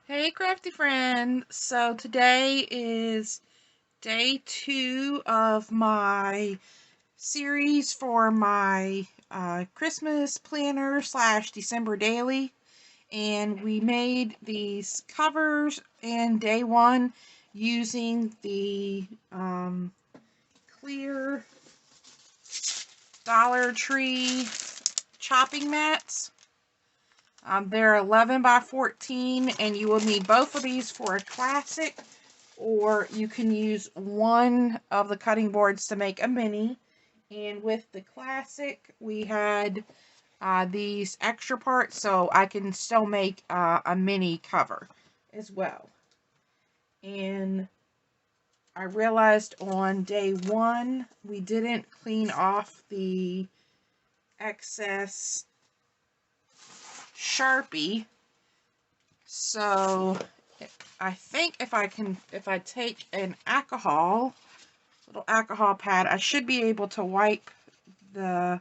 Hey crafty friend, so today is day 2 of my series for my Christmas planner / December daily, and we made these covers in day 1 using the clear Dollar Tree chopping mats. They're 11 by 14, and you will need both of these for a classic, or you can use one of the cutting boards to make a mini. And with the classic, we had these extra parts, so I can still make a mini cover as well. And I realized on day 1, we didn't clean off the excess Sharpie. So I think if I take an little alcohol pad, I should be able to wipe the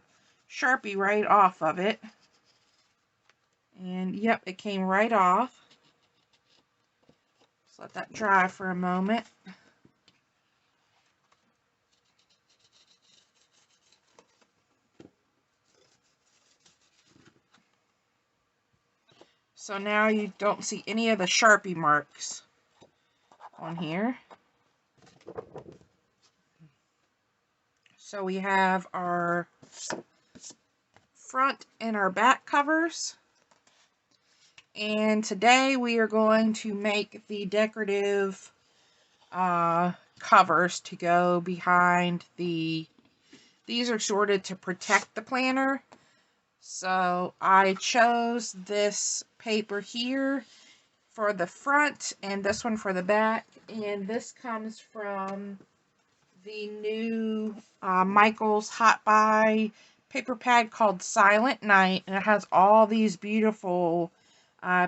Sharpie right off of it. And yep, it came right off. Just let that dry for a moment. So now you don't see any of the Sharpie marks on here. So we have our front and our back covers. And today we are going to make the decorative covers to go behind these are sorted to protect the planner. So I chose this paper here for the front and this one for the back, and this comes from the new Michael's Hot Buy paper pad called Silent Night, and it has all these beautiful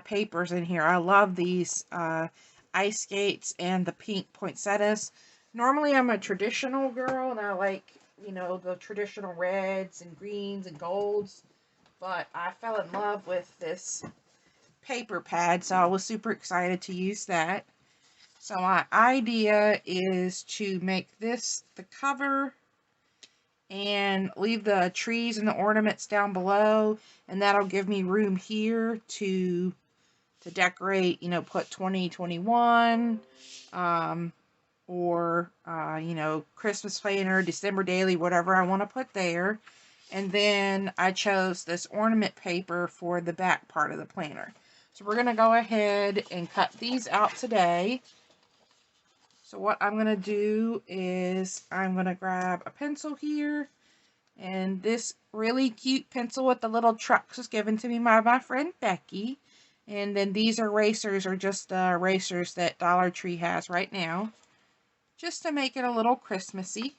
papers in here. I love these ice skates and the pink poinsettias. Normally I'm a traditional girl and I like, the traditional reds and greens and golds, but I fell in love with this paper pad, so I was super excited to use that. So my idea is to make this the cover and leave the trees and the ornaments down below, and that'll give me room here to decorate, put 2021, or, Christmas planner, December daily, whatever I want to put there. And then I chose this ornament paper for the back part of the planner. So we're going to go ahead and cut these out today. So what I'm going to do is I'm going to grab a pencil here. And this really cute pencil with the little trucks was given to me by my friend Becky. And then these erasers are just erasers that Dollar Tree has right now, just to make it a little Christmassy.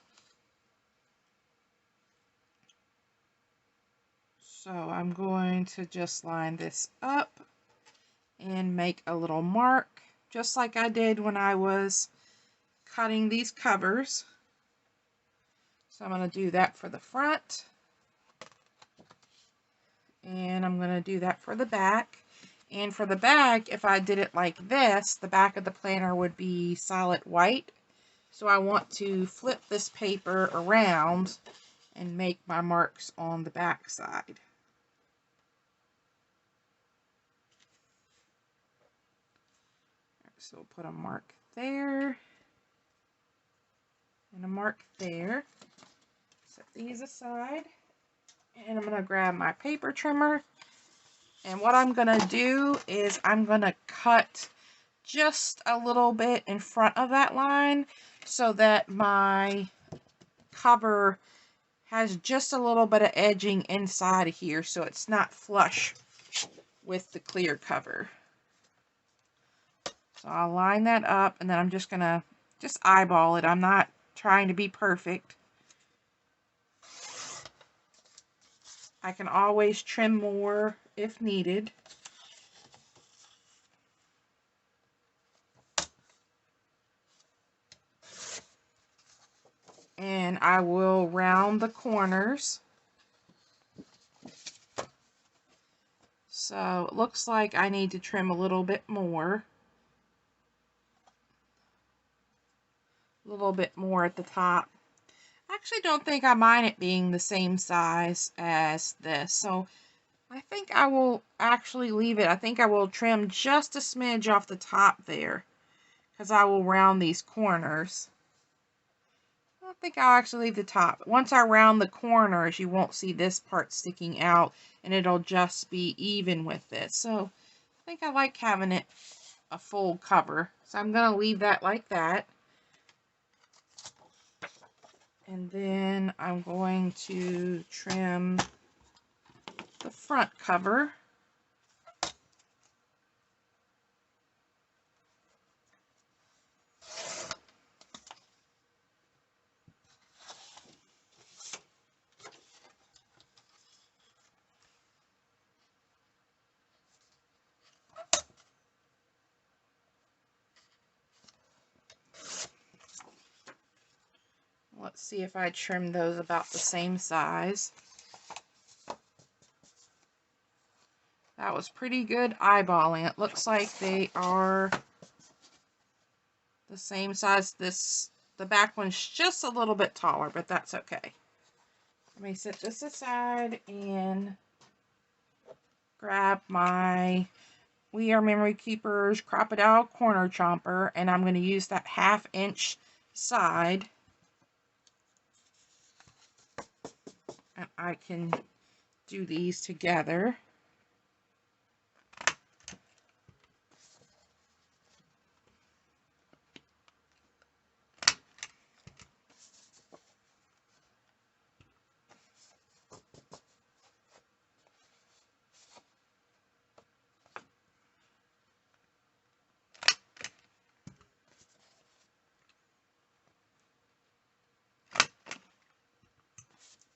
So I'm going to just line this up and make a little mark, just like I did when I was cutting these covers. So I'm going to do that for the front. And I'm going to do that for the back. And for the back, if I did it like this, the back of the planner would be solid white. So I want to flip this paper around and make my marks on the back side. So we'll put a mark there and a mark there. Set these aside. And I'm going to grab my paper trimmer. And what I'm going to do is I'm going to cut just a little bit in front of that line so that my cover has just a little bit of edging inside of here so it's not flush with the clear cover. So I'll line that up, and then I'm just going to eyeball it. I'm not trying to be perfect. I can always trim more if needed. And I will round the corners. So it looks like I need to trim a little bit more. A little bit more at the top. I actually don't think I mind it being the same size as this. So I think I will actually leave it. I think I will trim just a smidge off the top there, because I will round these corners. I think I'll actually leave the top. Once I round the corners, you won't see this part sticking out, and it'll just be even with this. So I think I like having it a full cover. So I'm going to leave that like that. And then I'm going to trim the front cover. Let's see if I trim those about the same size. That was pretty good eyeballing. It looks like they are the same size. The back one's just a little bit taller, but that's okay. Let me set this aside and grab my We Are Memory Keepers Crocodile Corner Chomper, and I'm going to use that 1/2 inch side. And I can do these together.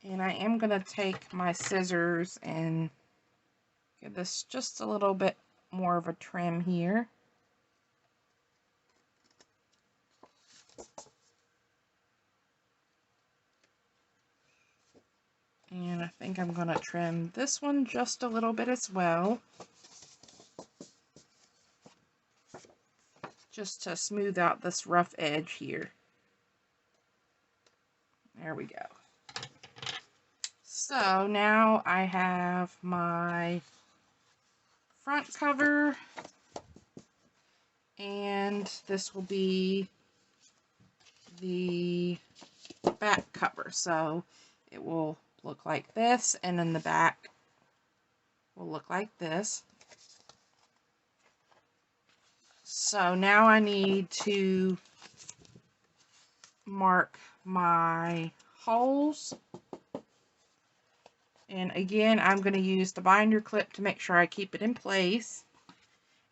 And I am going to take my scissors and give this just a little bit more of a trim here. And I think I'm going to trim this one just a little bit as well, just to smooth out this rough edge here. There we go. So now I have my front cover, and this will be the back cover. So it will look like this, and then the back will look like this. So now I need to mark my holes. And again, I'm going to use the binder clip to make sure I keep it in place.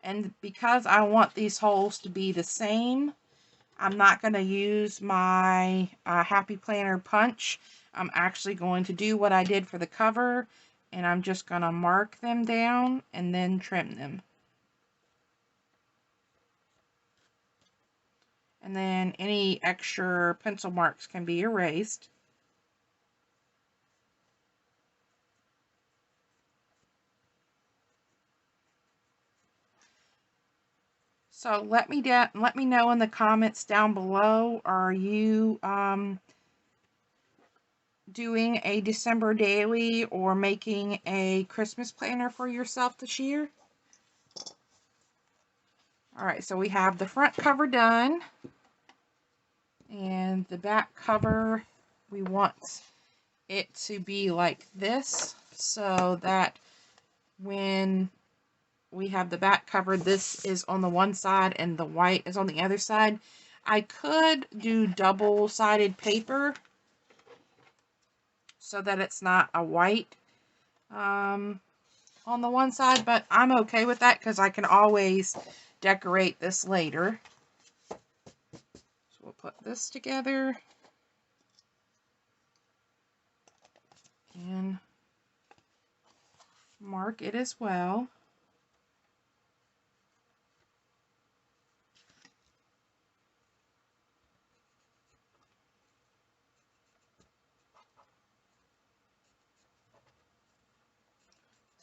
And because I want these holes to be the same, I'm not going to use my Happy Planner punch. I'm actually going to do what I did for the cover, and I'm just going to mark them down and then trim them. And then any extra pencil marks can be erased. So let me know in the comments down below, are you doing a December daily or making a Christmas planner for yourself this year? Alright, so we have the front cover done. And the back cover, we want it to be like this, so that when we have the back cover, this is on the one side and the white is on the other side. I could do double-sided paper so that it's not a white on the one side, but I'm okay with that because I can always decorate this later. So we'll put this together and mark it as well.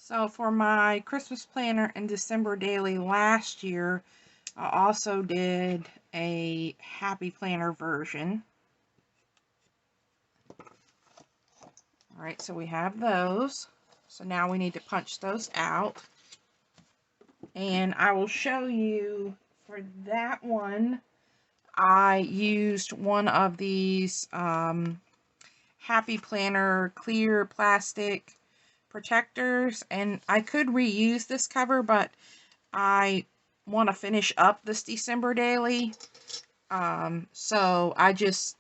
So for my Christmas planner and December daily last year, I also did a happy planner version. Alright, so we have those. So now we need to punch those out. And I will show you for that one, I used one of these Happy Planner clear plastic protectors, and I could reuse this cover, but I want to finish up this December daily, so I just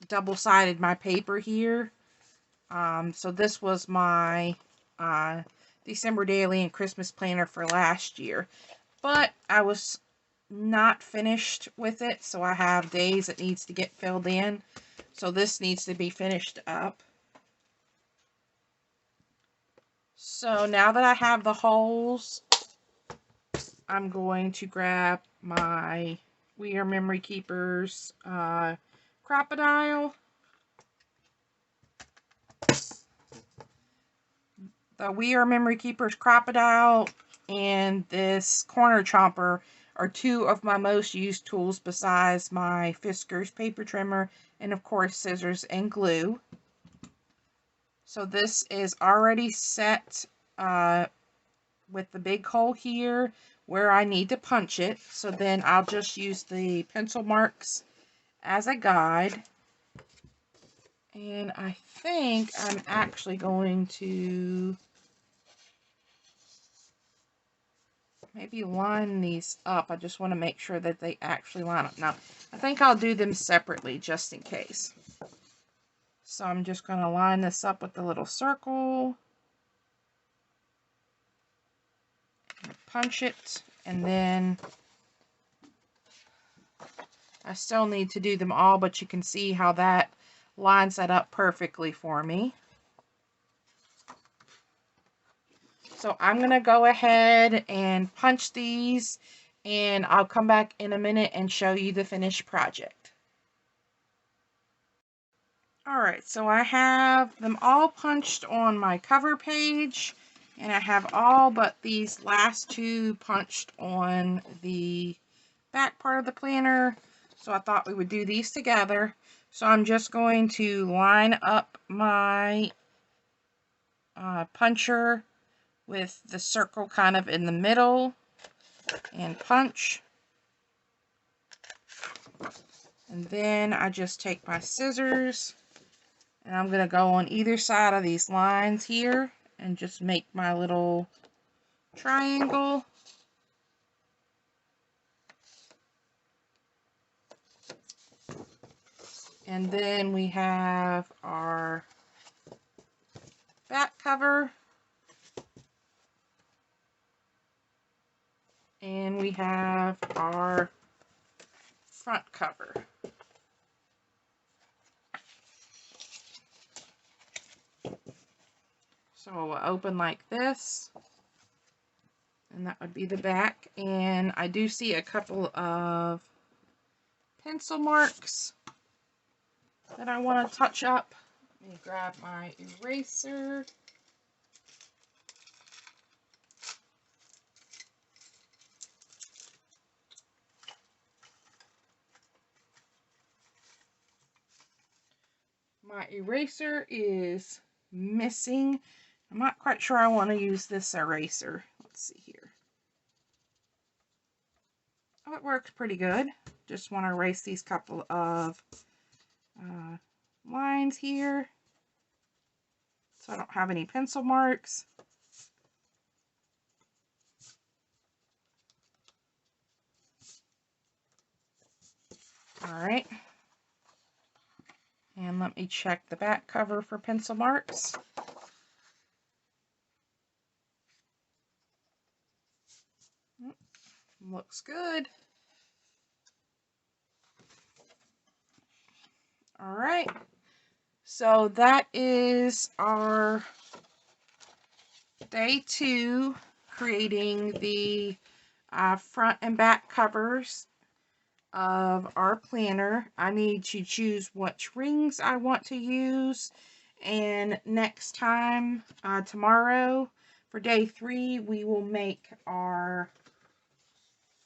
double-sided my paper here. So this was my December daily and Christmas planner for last year, but I was not finished with it, so I have days that needs to get filled in, so this needs to be finished up. So now that I have the holes, I'm going to grab my We Are Memory Keepers Crocodile. The We Are Memory Keepers Crocodile and this Corner Chomper are two of my most used tools besides my Fiskars paper trimmer and of course scissors and glue. So this is already set with the big hole here where I need to punch it. So then I'll just use the pencil marks as a guide. And I think I'm actually going to maybe line these up. I just want to make sure that they actually line up. Now, I think I'll do them separately just in case. So I'm just going to line this up with the little circle. Punch it. And then I still need to do them all, but you can see how that lines that up perfectly for me. So I'm going to go ahead and punch these, and I'll come back in a minute and show you the finished project. Alright, so I have them all punched on my cover page, and I have all but these last two punched on the back part of the planner. So I thought we would do these together. So I'm just going to line up my puncher with the circle kind of in the middle and punch. And then I just take my scissors and I'm going to go on either side of these lines here and just make my little triangle. And then we have our back cover. And we have our front cover. So it will open like this. And that would be the back. And I do see a couple of pencil marks that I want to touch up. Let me grab my eraser. My eraser is missing. I'm not quite sure I want to use this eraser. Let's see here. Oh, it works pretty good. Just want to erase these couple of lines here so I don't have any pencil marks. Alright. And let me check the back cover for pencil marks. Looks good. Alright. So that is our day 2, creating the front and back covers of our planner. I need to choose which rings I want to use, and next time, tomorrow, For day 3, we will make our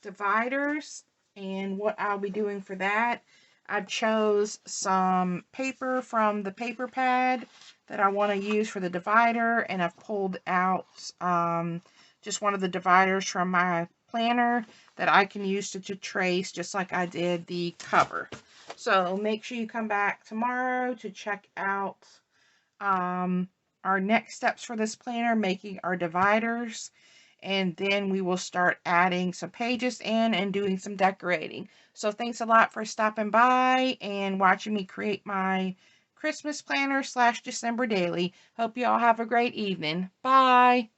dividers, and what I'll be doing for that, I chose some paper from the paper pad that I want to use for the divider, and I've pulled out just one of the dividers from my planner that I can use to trace, just like I did the cover. So make sure you come back tomorrow to check out our next steps for this planner, making our dividers, and then we will start adding some pages in and doing some decorating. So thanks a lot for stopping by and watching me create my Christmas planner / December daily. Hope you all have a great evening. Bye.